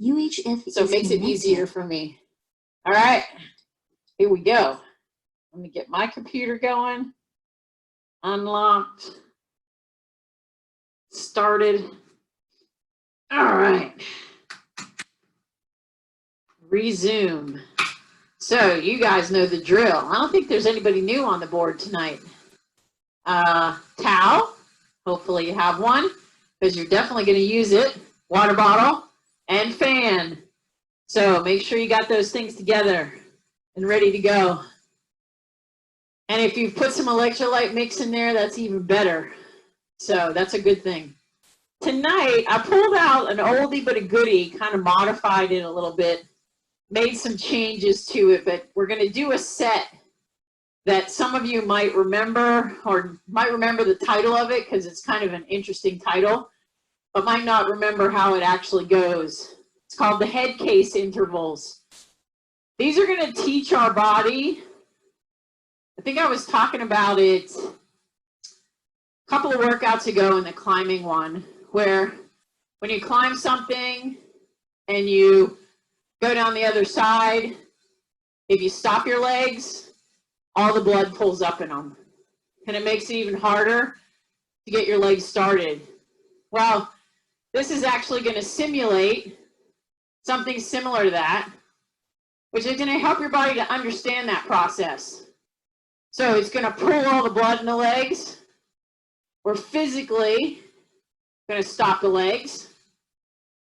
UHF so it makes it easier for me. All right, here we go. Let me get my computer going. Unlocked. Started. All right. Resume. So you guys know the drill. I don't think there's anybody new on the board tonight. Towel. Hopefully you have one because you're definitely going to use it. Water bottle and fan. So make sure you got those things together and ready to go. And if you've put some electrolyte mix in there, that's even better. So that's a good thing. Tonight, I pulled out an oldie but a goodie, kind of modified it a little bit, made some changes to it, but we're going to do a set that some of you might remember or might remember the title of it because it's kind of an interesting title, but might not remember how it actually goes. It's called the head case intervals. These are going to teach our body. I think I was talking about it a couple of workouts ago in the climbing one, where when you climb something and you go down the other side, if you stop your legs, all the blood pulls up in them. And it makes it even harder to get your legs started. Well, this is actually going to simulate something similar to that, which is going to help your body to understand that process. So it's going to pull all the blood in the legs. We're physically going to stop the legs.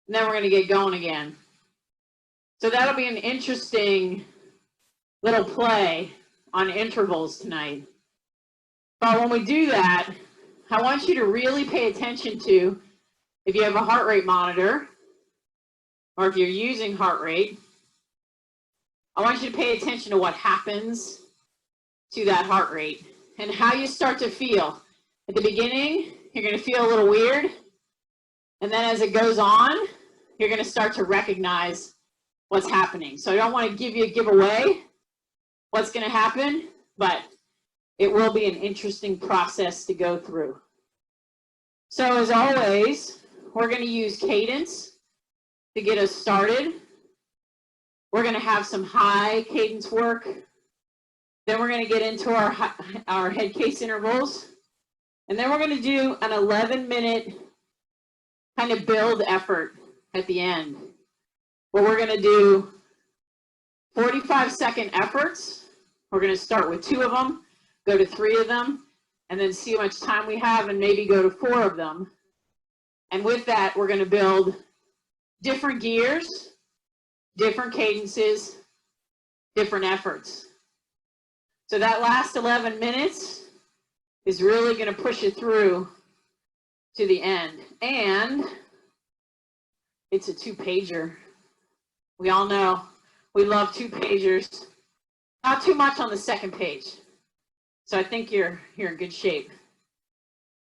And then we're going to get going again. So that'll be an interesting little play on intervals tonight. But when we do that, I want you to really pay attention to, if you have a heart rate monitor, or if you're using heart rate, I want you to pay attention to what happens to that heart rate and how you start to feel. At the beginning, you're going to feel a little weird. And then as it goes on, you're going to start to recognize what's happening. So I don't want to give away what's going to happen, but it will be an interesting process to go through. So as always, we're going to use cadence to get us started. We're going to have some high cadence work. Then we're going to get into our head case intervals. And then we're going to do an 11-minute kind of build effort at the end, where we're going to do 45-second efforts. We're going to start with 2 of them, go to 3 of them, and then see how much time we have and maybe go to 4 of them. And with that, we're going to build different gears, different cadences, different efforts. So that last 11 minutes is really going to push you through to the end. And it's a 2-pager. We all know we love 2-pagers. Not too much on the second page. So I think you're in good shape.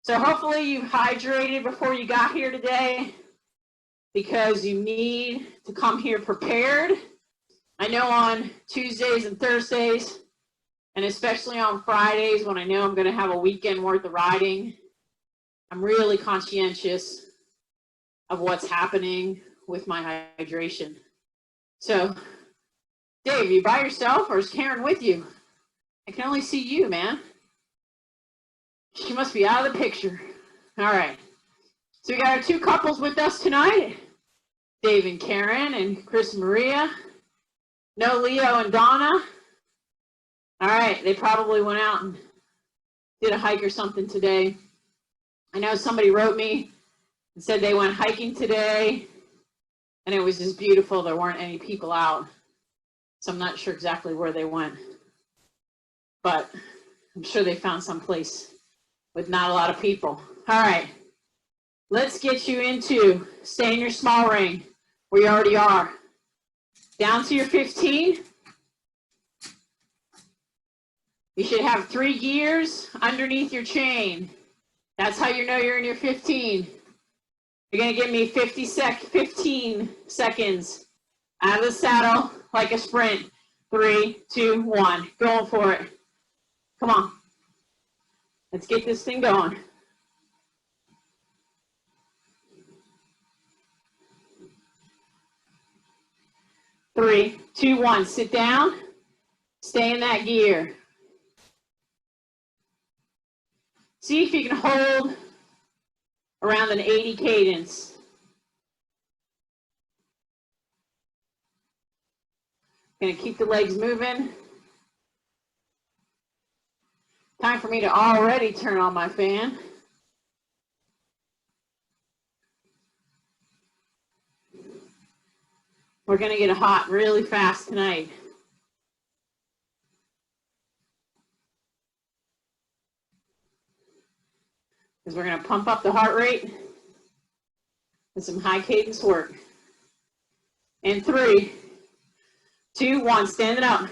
So hopefully you've hydrated before you got here today, because you need to come here prepared. I know on Tuesdays and Thursdays, and especially on Fridays when I know I'm going to have a weekend worth of riding, I'm really conscientious of what's happening with my hydration. So, Dave, are you by yourself or is Karen with you? I can only see you, man. She must be out of the picture. All right. So we got our 2 couples with us tonight, Dave and Karen and Chris and Maria. No Leo and Donna. All right, they probably went out and did a hike or something today. I know somebody wrote me and said they went hiking today, and it was just beautiful. There weren't any people out, so I'm not sure exactly where they went. But I'm sure they found some place with not a lot of people. All right, let's get you into stay in your small ring where you already are. Down to your 15. You should have 3 gears underneath your chain. That's how you know you're in your 15. You're going to give me 15 seconds out of the saddle like a sprint. 3, 2, 1. Going for it. Come on. Let's get this thing going. 3, 2, 1. Sit down. Stay in that gear. See if you can hold around an 80 cadence. Gonna keep the legs moving. Time for me to already turn on my fan. We're gonna get hot really fast tonight. Because we're gonna pump up the heart rate with some high cadence work. In 3, 2, 1, stand it up.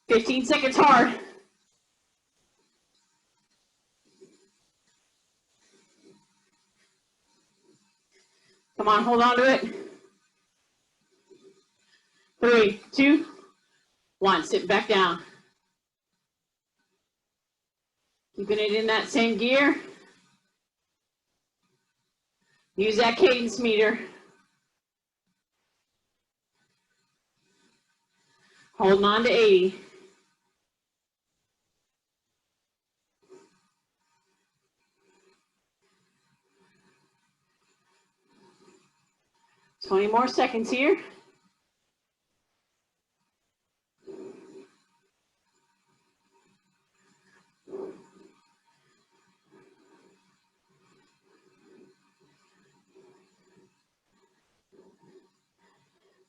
15 seconds hard. Come on, hold on to it. 3, 2, 1, sit back down. Keeping it in that same gear. Use that cadence meter. Holding on to 80. $20 more seconds here.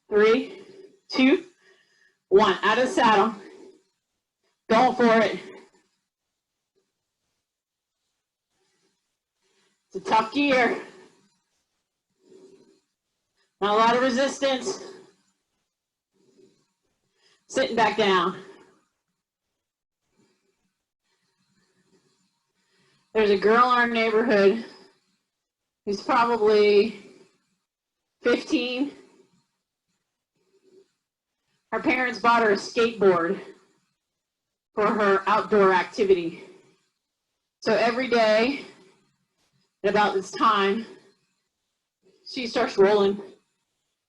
Three, 2, 1. Out of the saddle. Going for it. It's a tough gear. Not a lot of resistance. Sitting back down. There's a girl in our neighborhood who's probably 15. Her parents bought her a skateboard for her outdoor activity. So every day at about this time, she starts rolling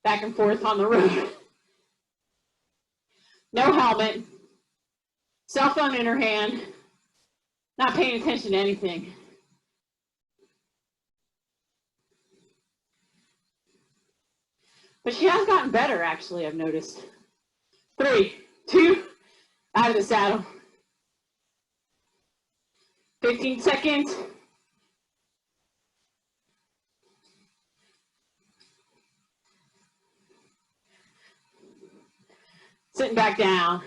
back and forth on the road. No helmet, cell phone in her hand, not paying attention to anything. But she has gotten better, actually, I've noticed. 3, 2, out of the saddle. 15 seconds. Sitting back down.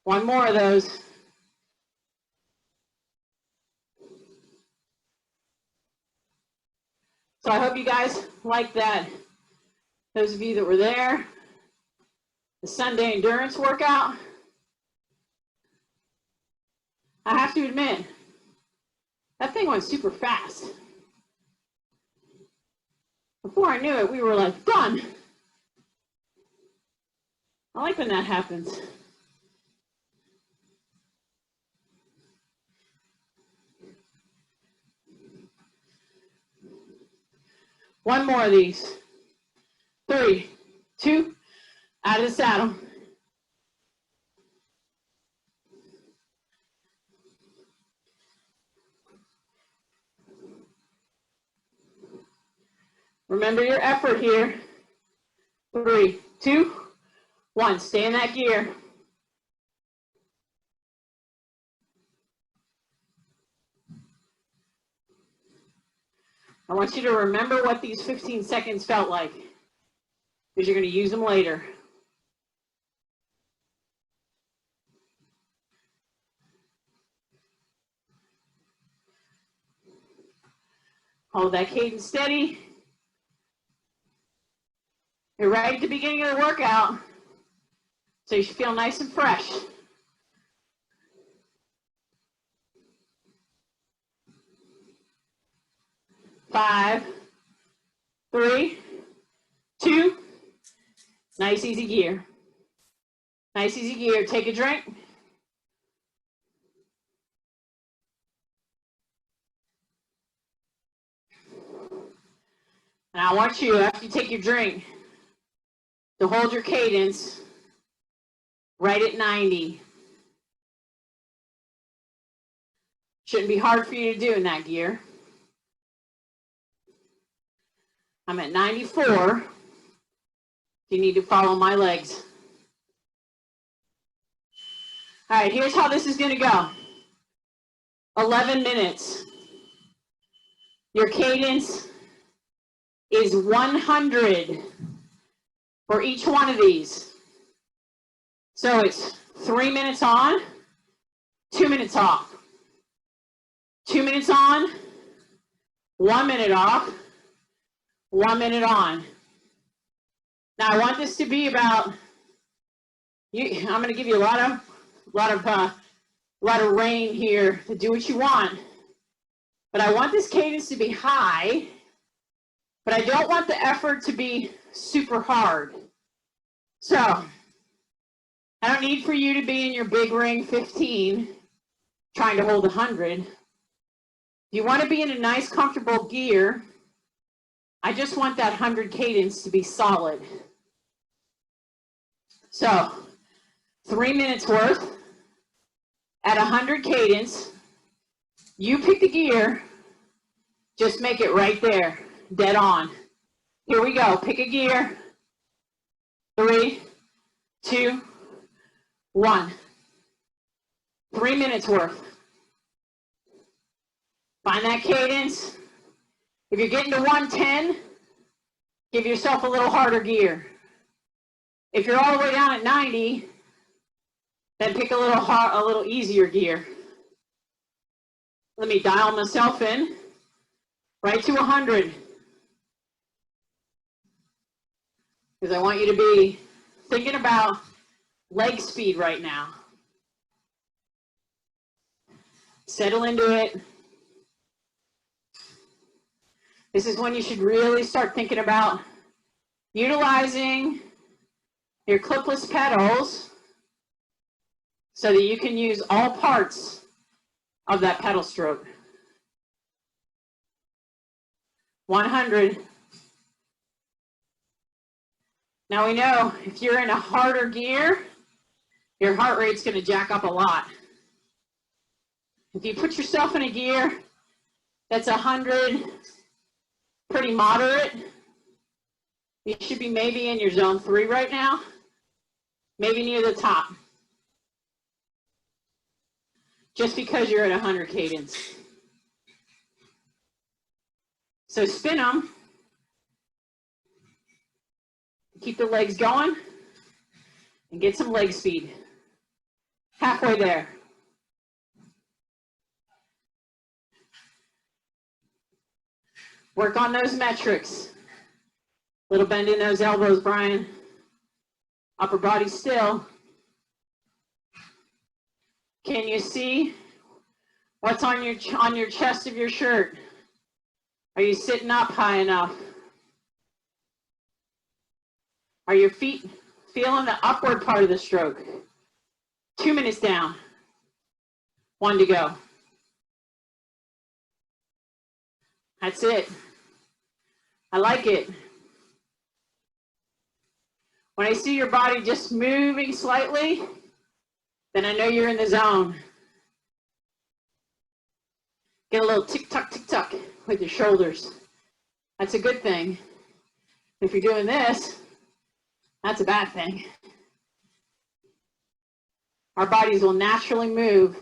One more of those. So I hope you guys like that. Those of you that were there, the Sunday endurance workout. I have to admit, that thing went super fast. Before I knew it, we were like, done. I like when that happens. One more of these. 3, 2, out of the saddle. Remember your effort here. 3, 2, 1. Stay in that gear. I want you to remember what these 15 seconds felt like, because you're going to use them later. Hold that cadence steady. You're right at the beginning of the workout, so you should feel nice and fresh. Five, 3, 2, nice easy gear. Nice easy gear. Take a drink. And I want you, after you take your drink, to hold your cadence right at 90. Shouldn't be hard for you to do in that gear. I'm at 94. You need to follow my legs. All right, here's how this is going to go. 11 minutes. Your cadence is 100 for each one of these. So it's 3 minutes on, 2 minutes off. 2 minutes on, 1 minute off, 1 minute on. Now I want this to be about, I'm going to give you a lot of rein here to do what you want. But I want this cadence to be high, but I don't want the effort to be super hard. So I don't need for you to be in your big ring 15 trying to hold 100. If you want to be in a nice comfortable gear, I just want that 100 cadence to be solid. So 3 minutes worth at 100 cadence. You pick the gear, just make it right there, dead on. Here we go, pick a gear. 3, 2, 1. 3 minutes worth. Find that cadence. If you're getting to 110, give yourself a little harder gear. If you're all the way down at 90, then pick a little easier gear. Let me dial myself in right to 100. Because I want you to be thinking about leg speed right now. Settle into it. This is when you should really start thinking about utilizing your clipless pedals so that you can use all parts of that pedal stroke. 100. Now we know if you're in a harder gear, your heart rate's going to jack up a lot. If you put yourself in a gear that's 100, pretty moderate, you should be maybe in your zone 3 right now, maybe near the top. Just because you're at 100 cadence. So spin them. Keep the legs going and get some leg speed. Halfway there. Work on those metrics. Little bend in those elbows, Brian. Upper body still. Can you see what's on your chest of your shirt? Are you sitting up high enough? Are your feet feeling the upward part of the stroke? 2 minutes down. 1 to go. That's it. I like it. When I see your body just moving slightly, then I know you're in the zone. Get a little tick-tock with your shoulders. That's a good thing. If you're doing this, that's a bad thing. Our bodies will naturally move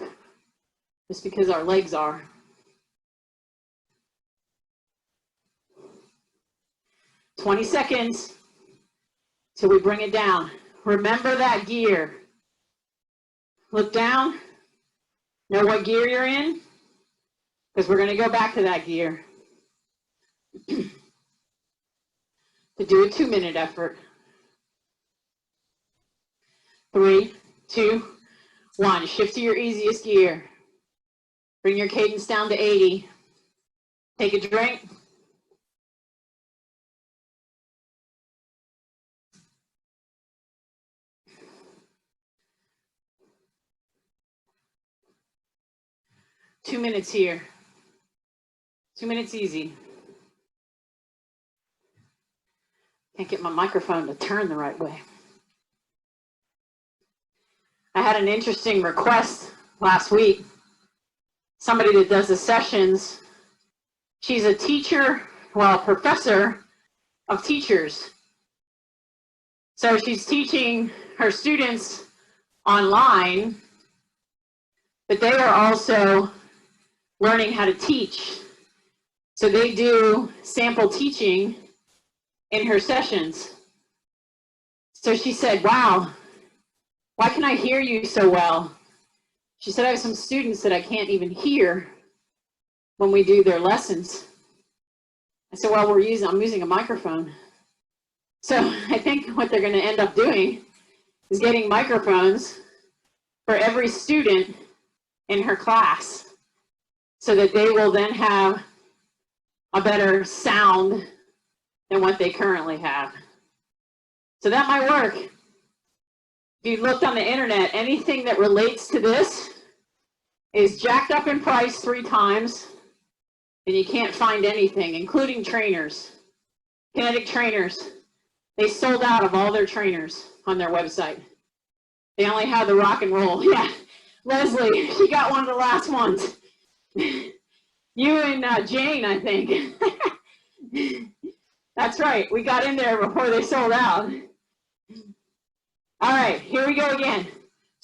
just because our legs are. "20 seconds till we bring it down. Remember that gear. Look down, know what gear you're in, because we're going to go back to that gear to do a 2-minute effort. 3, 2, 1. Shift to your easiest gear. Bring your cadence down to 80. Take a drink. Two minutes here. 2 minutes easy. Can't get my microphone to turn the right way. I had an interesting request last week. Somebody that does the sessions, she's a teacher, well, professor of teachers. So she's teaching her students online, but they are also learning how to teach. So they do sample teaching in her sessions. So she said, wow, why can I hear you so well? She said, I have some students that I can't even hear when we do their lessons. I said, well, I'm using a microphone. So I think what they're going to end up doing is getting microphones for every student in her class so that they will then have a better sound than what they currently have. So that might work. If you looked on the internet, anything that relates to this is jacked up in price 3 times, and you can't find anything, including trainers. Kinetic trainers. They sold out of all their trainers on their website. They only have the rock and roll. Yeah, Leslie, she got one of the last ones. You and Jane, I think. That's right, we got in there before they sold out. All right, here we go again.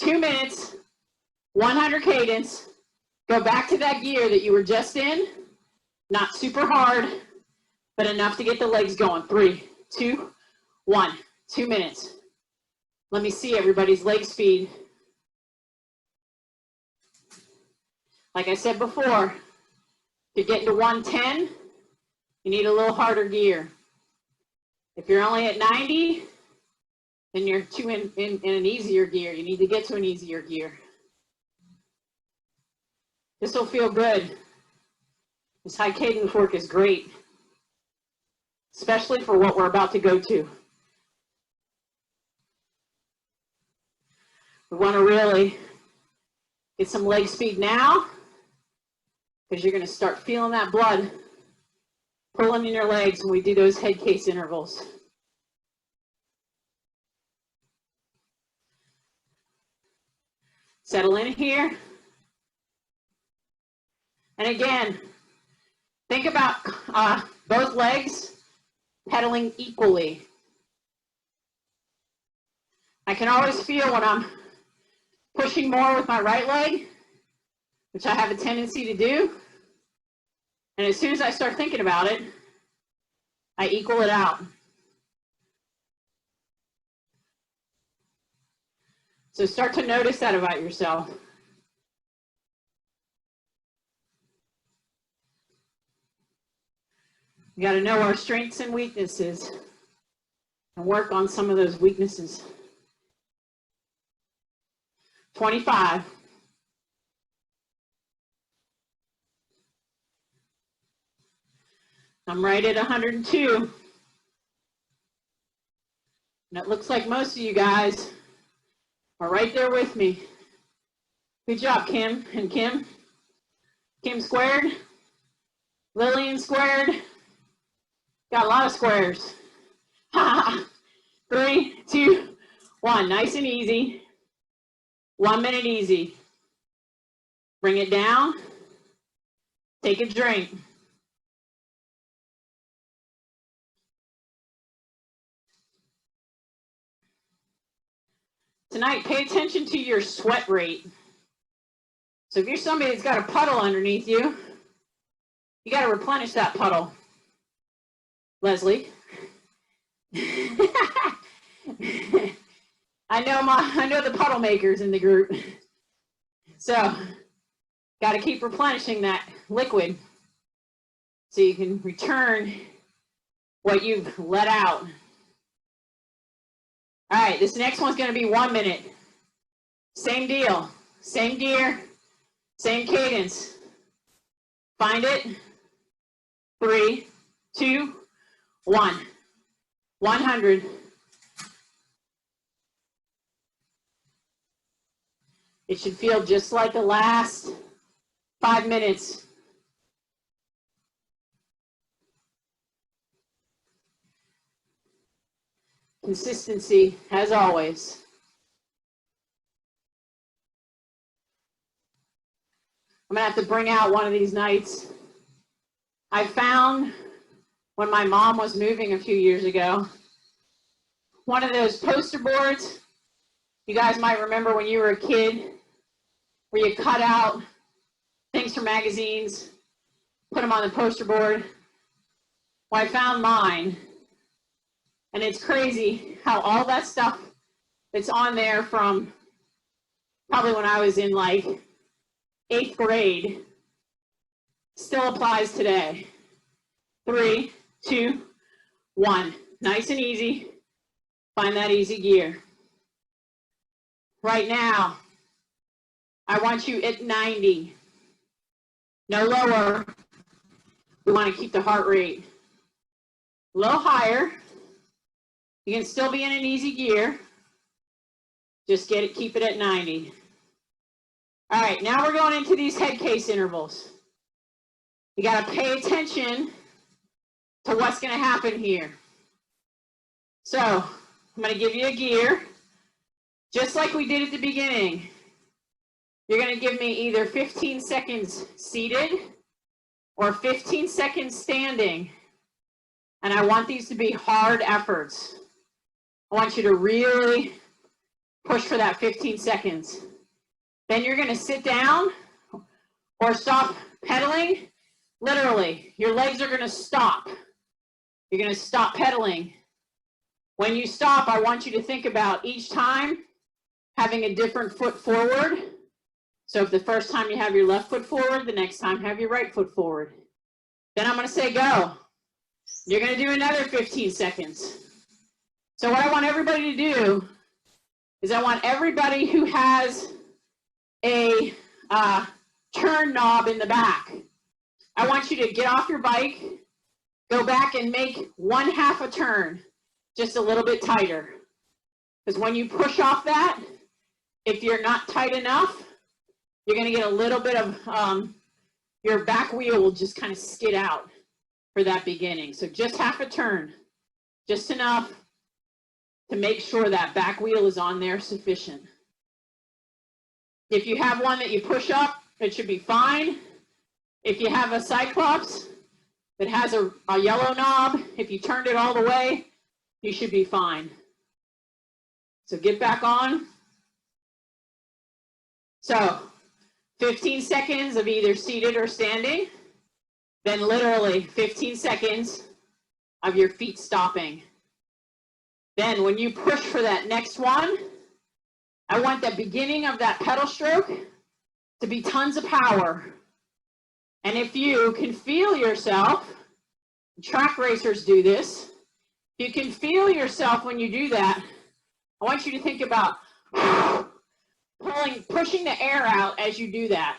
2 minutes, 100 cadence. Go back to that gear that you were just in. Not super hard, but enough to get the legs going. 3, 2, 1. 2 minutes. Let me see everybody's leg speed. Like I said before, if you're getting to 110, you need a little harder gear. If you're only at 90, then you're in an easier gear. You need to get to an easier gear. This will feel good. This high cadence work is great, especially for what we're about to go to. We want to really get some leg speed now, because you're going to start feeling that blood pulling in your legs when we do those head case intervals. Settle in here. And again, think about both legs pedaling equally. I can always feel when I'm pushing more with my right leg, which I have a tendency to do. And as soon as I start thinking about it, I equal it out. So start to notice that about yourself. We got to know our strengths and weaknesses and work on some of those weaknesses. 25. I'm right at 102. And it looks like most of you guys are right there with me. Good job, Kim and Kim. Kim squared. Lillian squared. Got a lot of squares. 3, 2, 1. Nice and easy. 1 minute easy. Bring it down. Take a drink. Tonight, pay attention to your sweat rate. So if you're somebody that's got a puddle underneath you, you got to replenish that puddle. Leslie. I know the puddle makers in the group. So, got to keep replenishing that liquid so you can return what you've let out. All right, this next one's going to be 1 minute. Same deal, same gear, same cadence. Find it. 3, 2, 1. 100. It should feel just like the last 5 minutes. Consistency, as always. I'm gonna have to bring out one of these nights. I found when my mom was moving a few years ago, one of those poster boards. You guys might remember when you were a kid, where you cut out things from magazines, put them on the poster board. Well, I found mine, and it's crazy how all that stuff that's on there from probably when I was in like 8th grade still applies today. 3, 2, 1. Nice and easy. Find that easy gear. Right now, I want you at 90. No lower. We want to keep the heart rate a little higher. You can still be in an easy gear. Just keep it at 90. All right, now we're going into these head case intervals. You got to pay attention to what's going to happen here. So I'm going to give you a gear, just like we did at the beginning. You're going to give me either 15 seconds seated or 15 seconds standing. And I want these to be hard efforts. I want you to really push for that 15 seconds. Then you're going to sit down or stop pedaling. Literally, your legs are going to stop. You're going to stop pedaling. When you stop, I want you to think about each time having a different foot forward. So if the first time you have your left foot forward, the next time have your right foot forward. Then I'm going to say go. You're going to do another 15 seconds. So what I want everybody to do is I want everybody who has a turn knob in the back, I want you to get off your bike, go back and make 1/2 a turn, just a little bit tighter. Because when you push off that, if you're not tight enough, you're going to get a little bit of, your back wheel will just kind of skid out for that beginning. So just 1/2 a turn, just enough to make sure that back wheel is on there sufficient. If you have one that you push up, it should be fine. If you have a Cyclops that has a yellow knob, if you turned it all the way, you should be fine. So get back on. So 15 seconds of either seated or standing, then literally 15 seconds of your feet stopping. Then when you push for that next one, I want the beginning of that pedal stroke to be tons of power. And if you can feel yourself, track racers do this, if you can feel yourself when you do that, I want you to think about pushing the air out as you do that,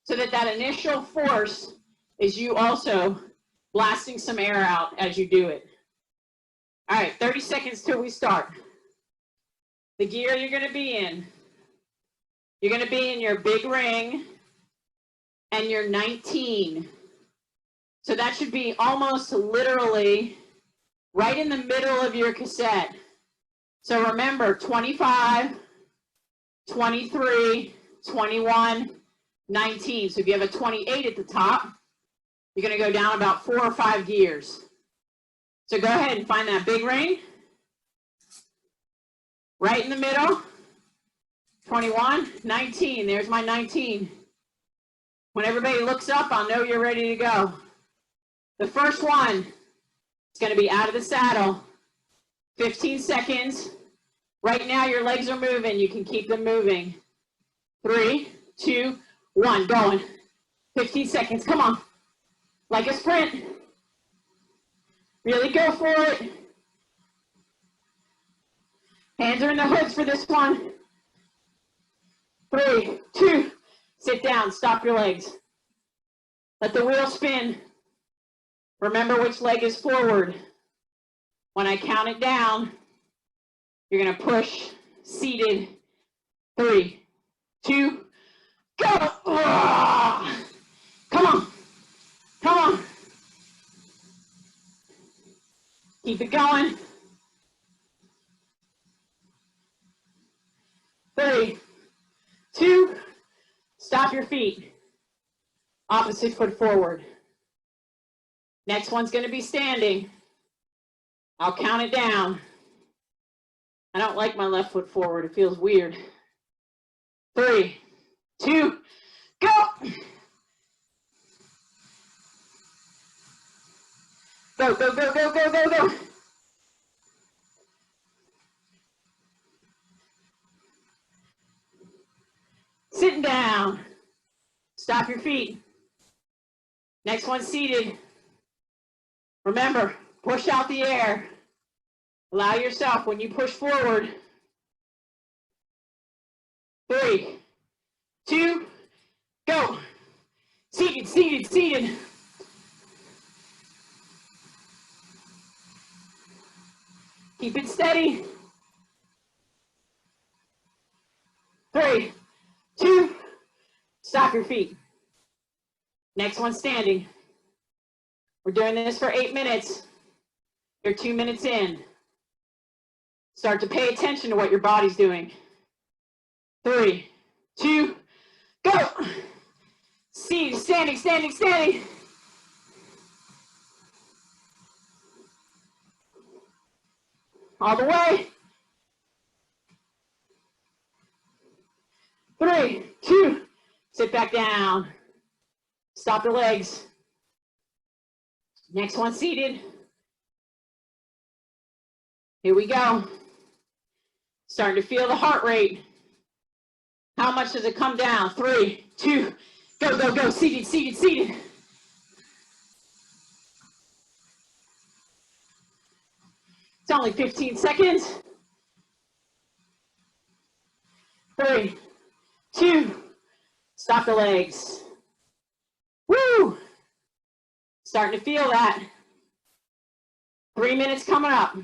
so that that initial force is you also blasting some air out as you do it. All right, 30 seconds till we start. The gear you're going to be in, you're going to be in your big ring and your 19. So that should be almost literally right in the middle of your cassette. So remember, 25, 23, 21, 19. So if you have a 28 at the top, you're going to go down about 4 or 5 gears. So go ahead and find that big ring. Right in the middle. 21, 19. There's my 19. When everybody looks up, I'll know you're ready to go. The first one is going to be out of the saddle. 15 seconds. Right now, your legs are moving. You can keep them moving. 3, 2, 1. Going. 15 seconds. Come on. Like a sprint. Really go for it. Hands are in the hoods for this one. 3, 2, sit down, stop your legs. Let the wheel spin. Remember which leg is forward. When I count it down, you're gonna push, seated. 3, 2, go! Come on, come on. Keep it going. Stop your feet. Opposite foot forward. Next one's going to be standing. I'll count it down. I don't like my left foot forward. It feels weird. 3, 2, go. Go, go, go, go, go, go, go. Sitting down. Stop your feet. Next one seated. Remember, push out the air. Allow yourself when you push forward. 3, 2, go. Seated, seated, seated. Keep it steady. 3, 2, stop your feet. Next one standing. We're doing this for 8 minutes. You're 2 minutes in. Start to pay attention to what your body's doing. 3, 2, go. See, standing, standing, standing. All the way. 3, 2, sit back down. Stop the legs. Next one seated. Here we go. Starting to feel the heart rate. How much does it come down? 3, 2, go, go, go. Seated, seated, seated. It's only 15 seconds. 3, 2, stop the legs. Woo! Starting to feel that. 3 minutes coming up.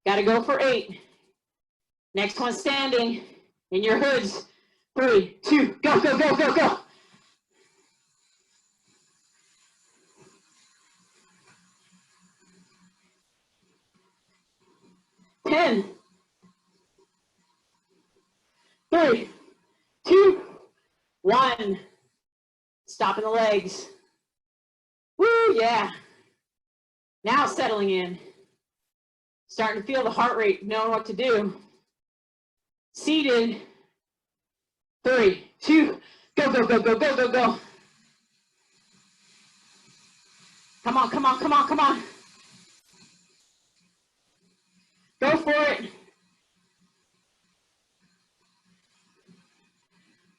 Got to go for 8. Next one standing in your hoods. 3, 2, go, go, go, go, go. Ten. 3, 2, 1. Stopping the legs. Woo, yeah. Now settling in. Starting to feel the heart rate, knowing what to do. Seated. 3, 2, go, go, go, go, go, go, go. Come on, come on, come on, come on. Go for it.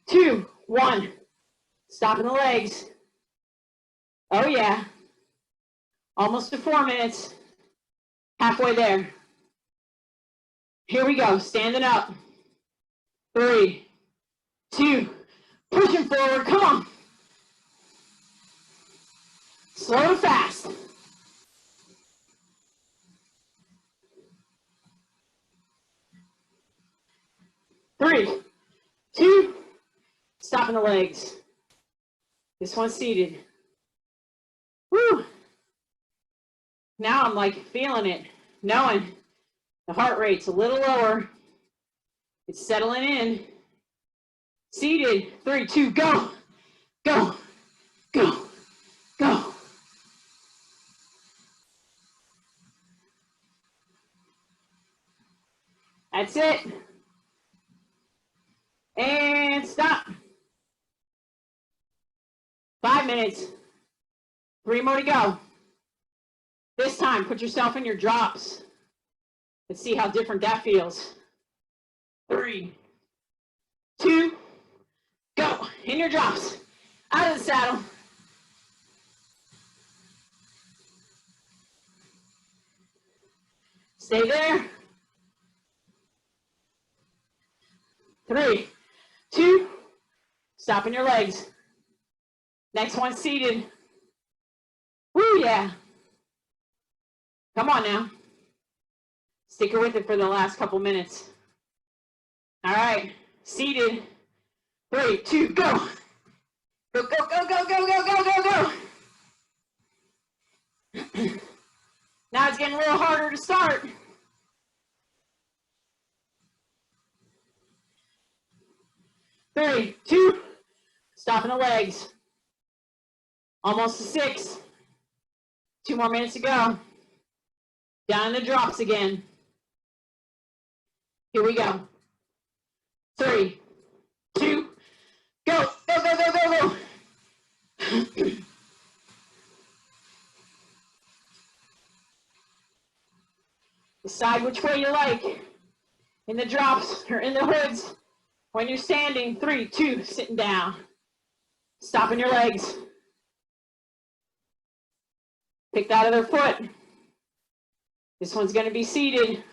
2, 1. Stopping the legs. Oh yeah. Almost to 4 minutes. Halfway there. Here we go. Standing up. 3, 2, pushing forward. Come on. Slow and fast. 3, 2, stopping the legs. This one's seated. Woo! Now I'm like feeling it, knowing the heart rate's a little lower. It's settling in. Seated. 3, 2, go. Go. Go. Go. That's it. And stop. 5 minutes. 3 more to go. This time, put yourself in your drops. Let's see how different that feels. 3, 2, go. In your drops. Out of the saddle. Stay there. 3, 2, stopping your legs. Next one seated. Woo, yeah. Come on now. Stick with it for the last couple minutes. All right, seated. 3, 2, go. Go, go, go, go, go, go, go, go, go. Now it's getting a little harder to start. 3, 2, Stopping the legs. Almost to 6. 2 more minutes to go. Down in the drops again. Here we go. 3, 2, go, go, go, go, go, go. Decide which way you like. In the drops or in the hoods. When you're standing, 3, 2, sitting down. Stopping your legs. Pick that other foot. This one's going to be seated.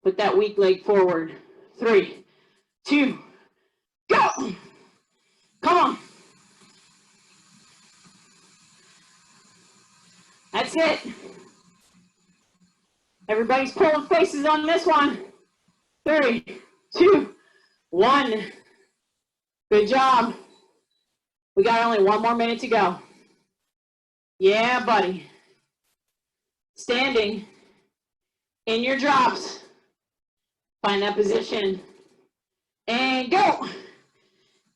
Put that weak leg forward. 3, 2, go. Come on. That's it. Everybody's pulling faces on this one. 3, 2, 1. Good job. We got only 1 more minute to go. Yeah, buddy. Standing in your drops. Find that position. And go.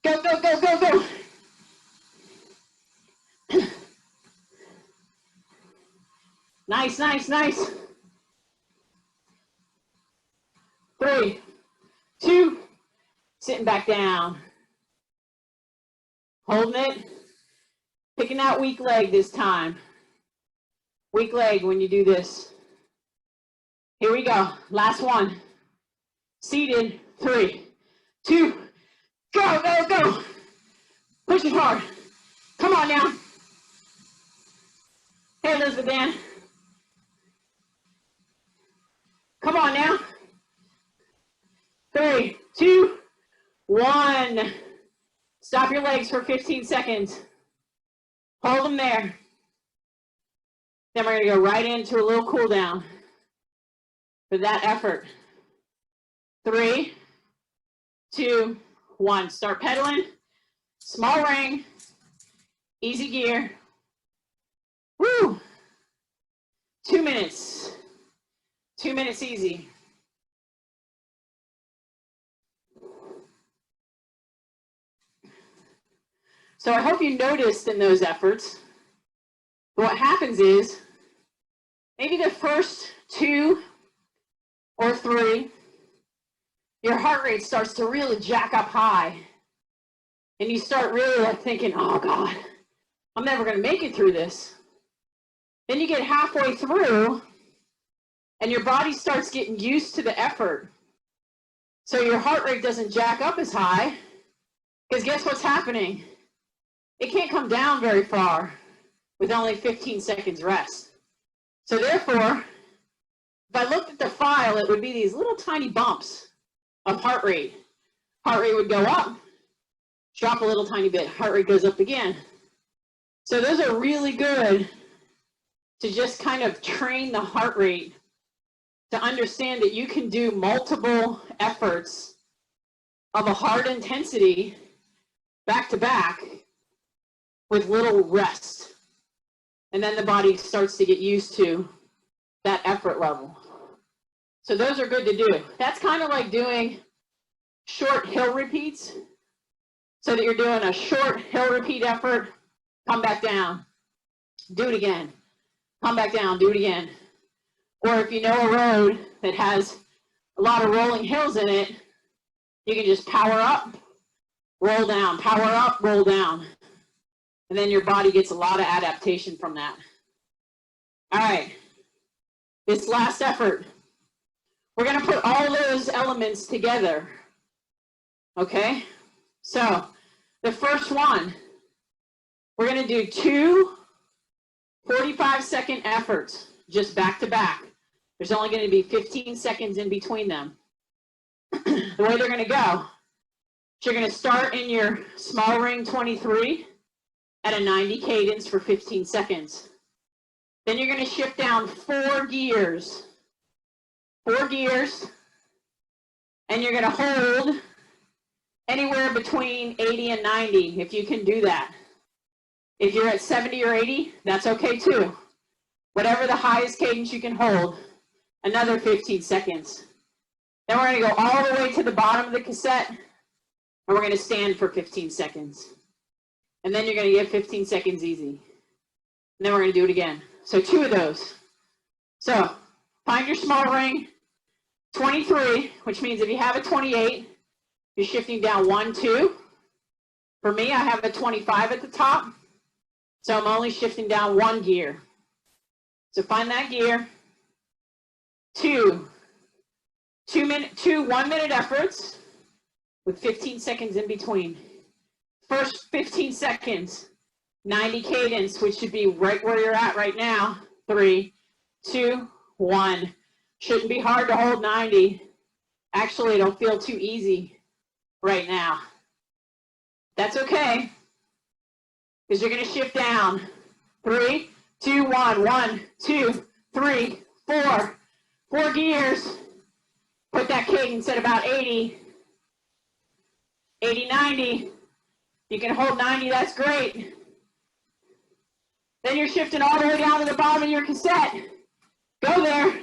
Go, go, go, go, go. Nice, nice, nice. 3, 2, sitting back down. Holding it. Picking that weak leg this time. Weak leg when you do this. Here we go. Last one. Seated. 3, 2, go, go, go. Push it hard. Come on now. Hey, Elizabeth Ann. Come on now. 3, 2, 1. Stop your legs for 15 seconds. Hold them there. Then we're going to go right into a little cool down for that effort. 3, 2, 1. Start pedaling. Small ring. Easy gear. Woo! 2 minutes. 2 minutes easy. So I hope you noticed in those efforts, what happens is, maybe the first 2 or 3, your heart rate starts to really jack up high. And you start really like thinking, oh God, I'm never gonna make it through this. Then you get halfway through and your body starts getting used to the effort. So your heart rate doesn't jack up as high, because guess what's happening? It can't come down very far with only 15 seconds rest. So therefore, if I looked at the file, it would be these little tiny bumps of heart rate. Heart rate would go up, drop a little tiny bit, heart rate goes up again. So those are really good to just kind of train the heart rate to understand that you can do multiple efforts of a hard intensity back to back with little rest. And then the body starts to get used to that effort level. So those are good to do. That's kind of like doing short hill repeats. So that you're doing a short hill repeat effort, come back down, do it again, come back down, do it again. Or if you know a road that has a lot of rolling hills in it, you can just power up, roll down, power up, roll down. And then your body gets a lot of adaptation from that. All right, this last effort, we're gonna put all those elements together, okay? So the first one, we're gonna do 2 45-second efforts, just back to back. There's only gonna be 15 seconds in between them. The way they're gonna go, you're gonna start in your small ring 23 at a 90 cadence for 15 seconds. Then you're gonna shift down 4 gears, and you're gonna hold anywhere between 80 and 90, if you can do that. If you're at 70 or 80, that's okay too. Whatever the highest cadence you can hold, another 15 seconds. Then we're gonna go all the way to the bottom of the cassette, And we're going to stand for 15 seconds. And then you're going to get 15 seconds easy. And then we're going to do it again. So 2 of those. So find your small ring, 23, which means if you have a 28, you're shifting down 1, 2. For me, I have a 25 at the top. So I'm only shifting down 1 gear. So find that gear. 2 1-minute efforts with 15 seconds in between. First 15 seconds, 90 cadence, which should be right where you're at right now. 3, 2, 1. Shouldn't be hard to hold 90. Actually, it'll feel too easy right now. That's okay, because you're going to shift down. 3, 2, 1. 1, 2, 3, 4. 4 gears. Put that cadence at about 80. 80, 90. You can hold 90, that's great. Then you're shifting all the way down to the bottom of your cassette. Go there.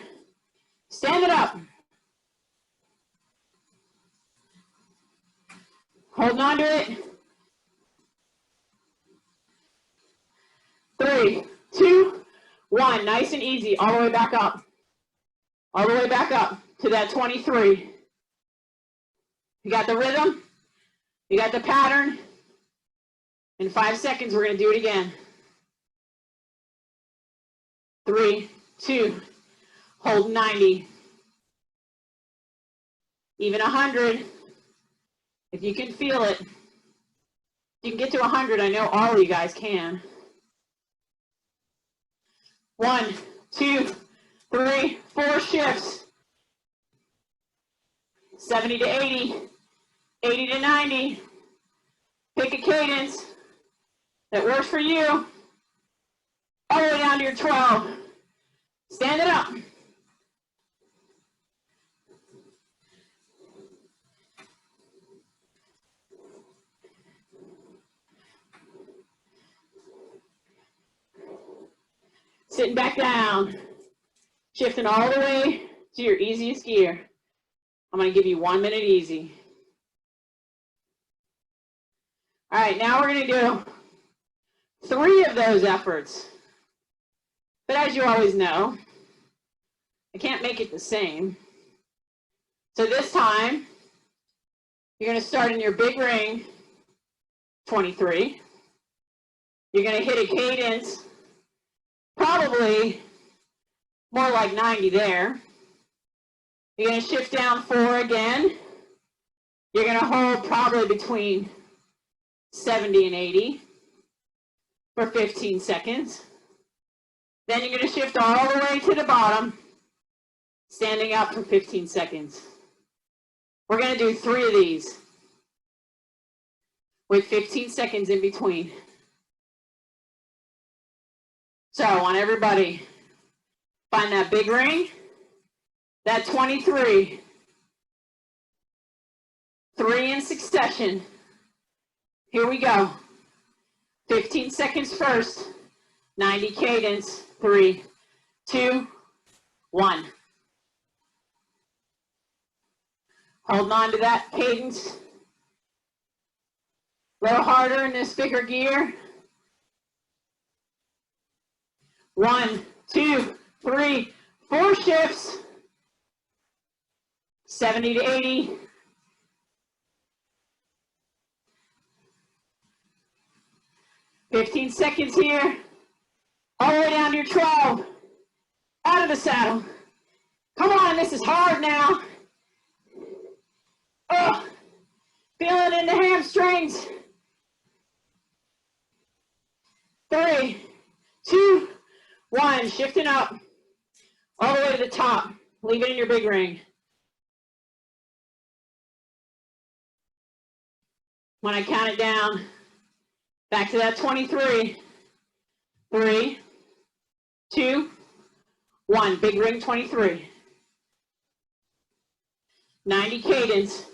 Stand it up. Holding on to it. 3, 2, 1. Nice and easy. All the way back up. All the way back up to that 23. You got the rhythm. You got the pattern. In 5 seconds, we're going to do it again. 3, 2, hold 90. Even 100. If you can feel it. You can get to 100. I know all of you guys can. 1, 2, 3, 4 shifts. 70 to 80. 80 to 90. Pick a cadence that works for you. All the way down to your 12. Stand it up. Sitting back down. Shifting all the way to your easiest gear. I'm going to give you 1 minute easy. All right, now we're going to do 3 of those efforts. But as you always know, I can't make it the same. So this time, you're going to start in your big ring, 23. You're going to hit a cadence, probably more like 90 there. You're going to shift down 4 again. You're going to hold probably between 70 and 80 for 15 seconds. Then you're going to shift all the way to the bottom, standing up for 15 seconds. We're going to do 3 of these with 15 seconds in between. So I want everybody find that big ring, that 23, 3 in succession. Here we go. 15 seconds first, 90 cadence, 3, 2, 1. Holding on to that cadence. A little harder in this bigger gear. 1, 2, 3, 4 shifts. 70 to 80. $15 seconds here. All the way down to your 12. Out of the saddle. Come on, this is hard now. Oh, feel it in the hamstrings. 3, 2, 1. Shifting up. All the way to the top. Leave it in your big ring. When I count it down, back to that 23. 3, 2, 1. Big ring 23. 90 cadence.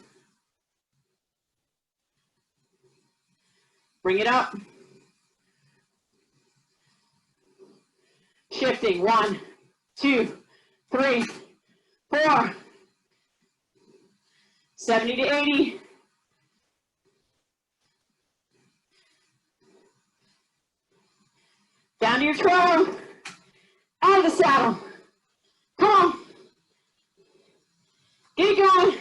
Bring it up. Shifting. 1, 2, 3, 4. 70 to 80. Down to your 12. Out of the saddle. Come on. Get it going.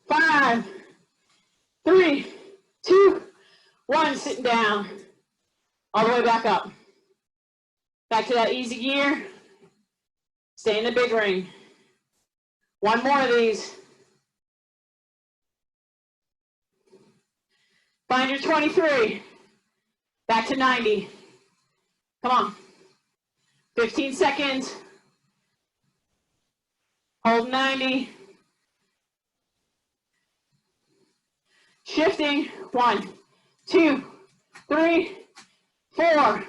Five, 3, 2, 1. Sitting down. All the way back up. Back to that easy gear. Stay in the big ring. One more of these. Find your 23. Back to 90. Come on. 15 seconds. Hold 90. Shifting. 1, 2, 3, 4.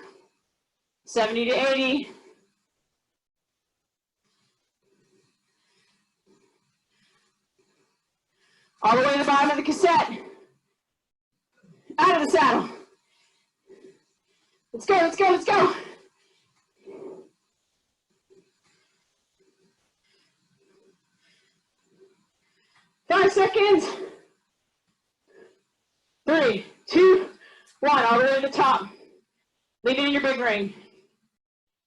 70 to 80. All the way to the bottom of the cassette. Out of the saddle. Let's go, let's go, let's go. Five seconds. 3, 2, 1. All the way to the top. Leave it in your big ring.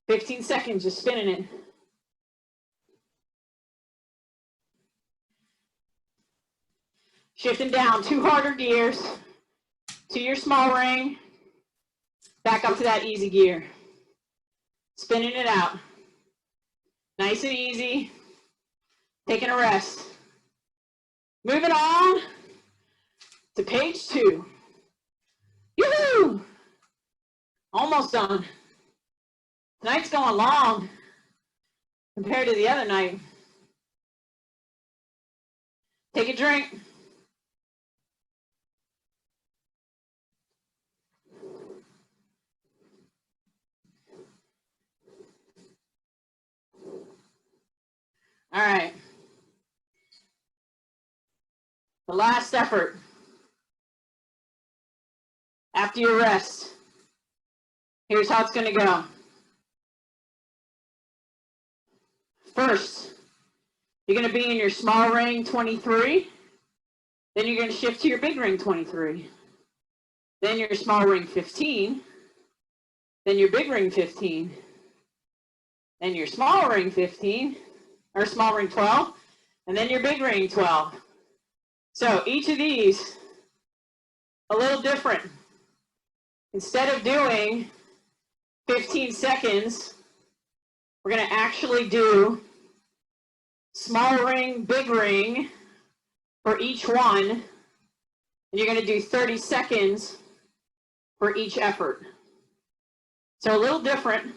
15 seconds, just spinning it. Shifting down 2 harder gears to your small ring. Back up to that easy gear. Spinning it out. Nice and easy. Taking a rest. Moving on to page 2. Yoo-hoo! Almost done. Tonight's going long compared to the other night. Take a drink. All right. The last effort. After your rest, here's how it's going to go. First, you're going to be in your small ring 23. Then you're going to shift to your big ring 23. Then your small ring 15. Then your big ring 15. Then your small ring 15, or small ring 12. And then your big ring 12. So each of these, a little different. Instead of doing 15 seconds, we're going to actually do small ring, big ring for each one. And you're going to do 30 seconds for each effort. So a little different,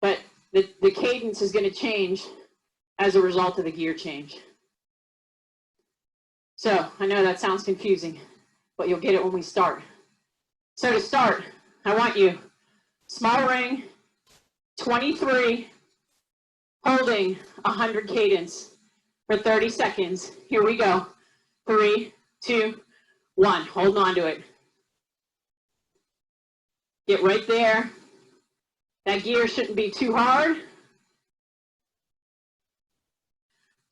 but the cadence is going to change as a result of the gear change. So I know that sounds confusing, but you'll get it when we start. So to start, I want you, small ring, 23, holding 100 cadence for 30 seconds. Here we go. 3, 2, 1. Hold on to it. Get right there. That gear shouldn't be too hard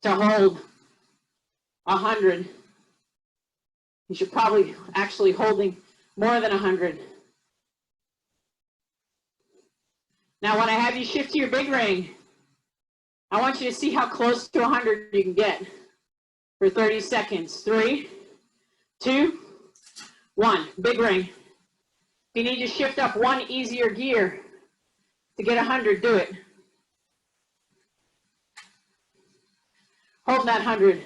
to hold 100. You should probably actually holding more than 100. Now when I have you shift to your big ring, I want you to see how close to 100 you can get for 30 seconds. 3, 2, 1. Big ring. If you need to shift up one easier gear to get 100, do it. Hold that 100.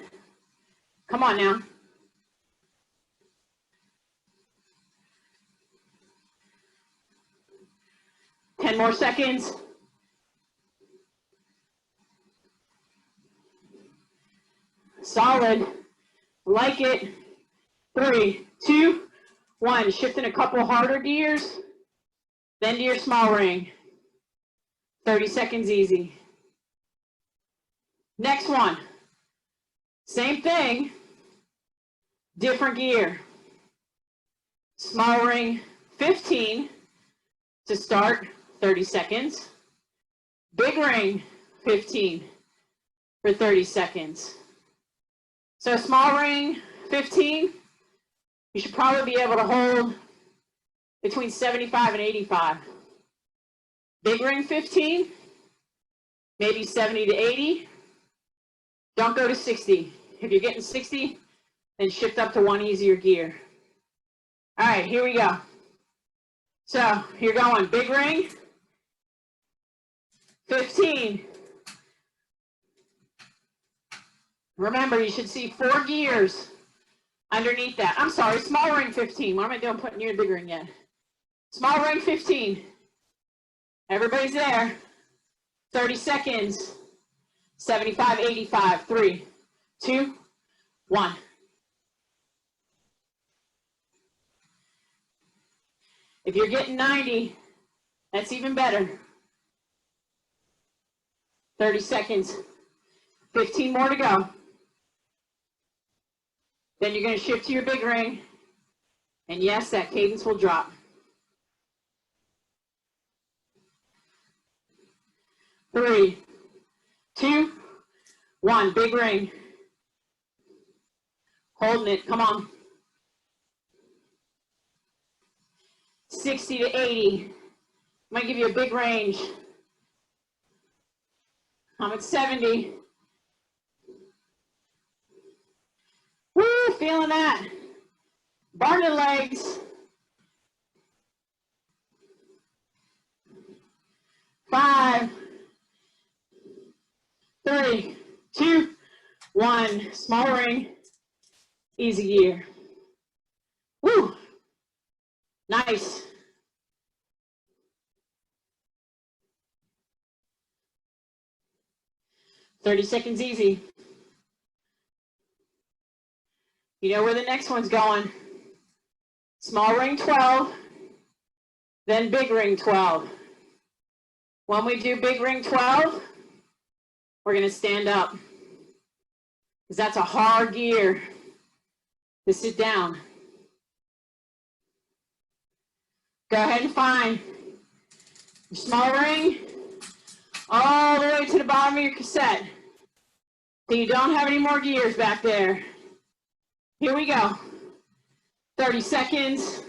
Come on now. Ten more seconds. Solid. Like it. 3, 2, 1. Shifting a couple harder gears. Then to your small ring. 30 seconds easy. Next one. Same thing. Different gear. Small ring 15 to start. 30 seconds. Big ring 15 for 30 seconds. So small ring 15, You should probably be able to hold between 75 and 85. Big ring 15, maybe 70 to 80. Don't go to 60. If you're getting 60, then shift up to one easier gear. All right, here we go. So you're going big ring, 15. Remember, you should see 4 gears underneath that. I'm sorry, small ring 15. What am I doing putting near the big ring yet? Small ring 15. Everybody's there. 30 seconds. 75, 85. 3, 2, 1. If you're getting 90, that's even better. 30 seconds. 15 more to go. Then you're going to shift to your big ring. And yes, that cadence will drop. 3, 2, 1. Big ring. Holding it. Come on. 60 to 80. I'm going to give you a big range. I'm at 70. Woo, feeling that. Bar the legs. 5, 3, 2, 1. Small ring. Easy gear. Woo. Nice. "30 seconds easy." You know where the next one's going. Small ring 12, then big ring 12. When we do big ring 12, we're going to stand up, because that's a hard gear to sit down. Go ahead and find your small ring all the way to the bottom of your cassette, so you don't have any more gears back there. Here we go. 30 seconds,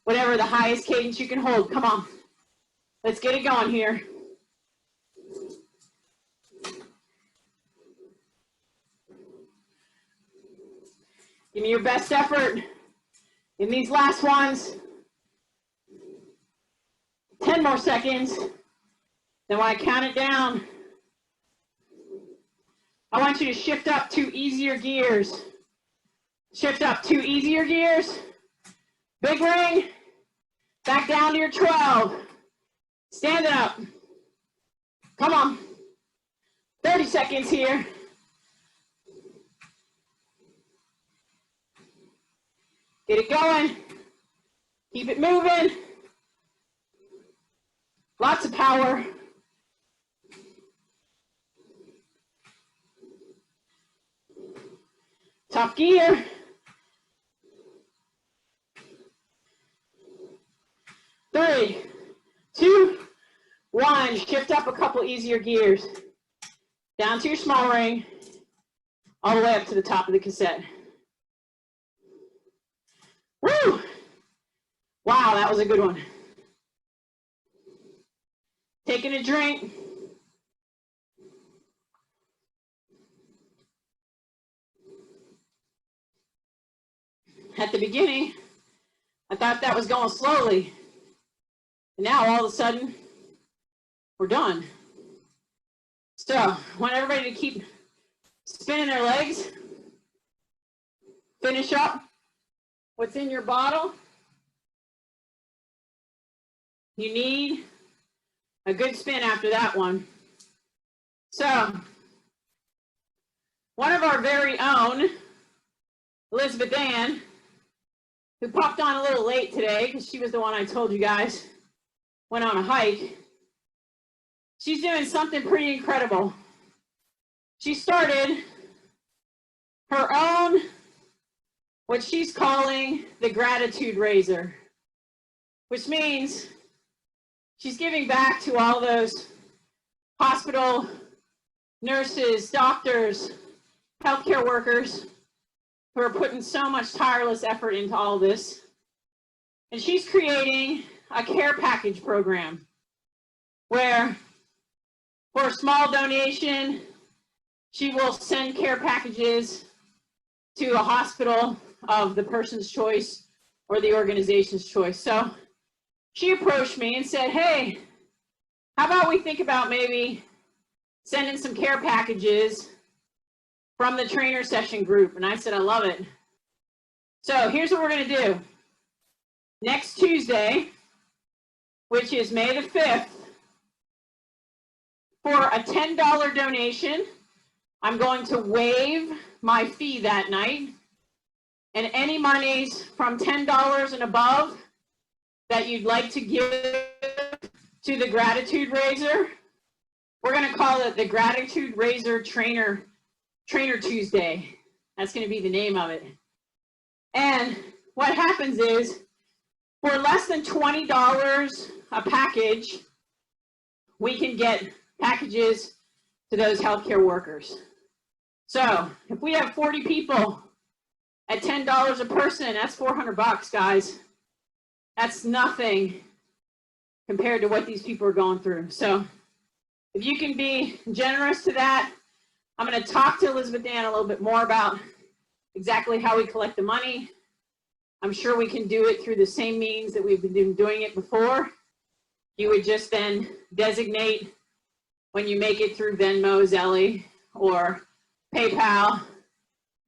whatever the highest cadence you can hold. Come on. Let's get it going here. Give me your best effort in these last ones. 10 more seconds. Then when I count it down, I want you to shift up 2 easier gears. Shift up 2 easier gears. Big ring. Back down to your 12. Stand it up. Come on. 30 seconds here. Get it going. Keep it moving. Lots of power. Top gear. 3, 2, 1. Shift up a couple easier gears. Down to your small ring. All the way up to the top of the cassette. Woo! Wow, that was a good one. Taking a drink. At the beginning, I thought that was going slowly. And now all of a sudden, we're done. So I want everybody to keep spinning their legs. Finish up what's in your bottle. You need a good spin after that one. So one of our very own, Elizabeth Ann, who popped on a little late today because she was the one I told you guys went on a hike. She's doing something pretty incredible. She started her own, what she's calling the Gratitude Raiser, which means she's giving back to all those hospital nurses, doctors, healthcare workers who are putting so much tireless effort into all this. And she's creating a care package program where for a small donation, she will send care packages to a hospital of the person's choice or the organization's choice. So she approached me and said, hey, how about we think about maybe sending some care packages from the trainer session group? And I said, I love it. So here's what we're going to do. Next Tuesday, which is May the 5th, for a $10 donation, I'm going to waive my fee that night. And any monies from $10 and above that you'd like to give to the Gratitude Raiser, we're going to call it the Gratitude Raiser Trainer Tuesday. That's going to be the name of it. And what happens is, for less than $20 a package, we can get packages to those healthcare workers. So if we have 40 people at $10 a person, that's 400 bucks, guys. That's nothing compared to what these people are going through. So if you can be generous to that, I'm going to talk to Elizabeth Ann a little bit more about exactly how we collect the money. I'm sure we can do it through the same means that we've been doing it before. You would just then designate when you make it through Venmo, Zelle, or PayPal,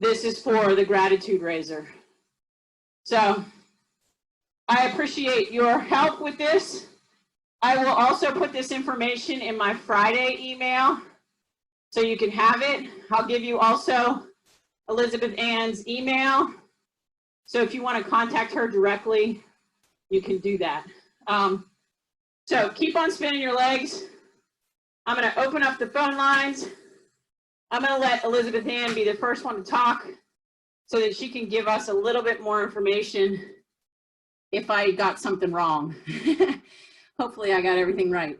this is for the Gratitude Raiser. So I appreciate your help with this. I will also put this information in my Friday email so you can have it. I'll give you also Elizabeth Ann's email. So if you want to contact her directly, you can do that. So keep on spinning your legs. I'm going to open up the phone lines. I'm going to let Elizabeth Ann be the first one to talk so that she can give us a little bit more information if I got something wrong. Hopefully I got everything right.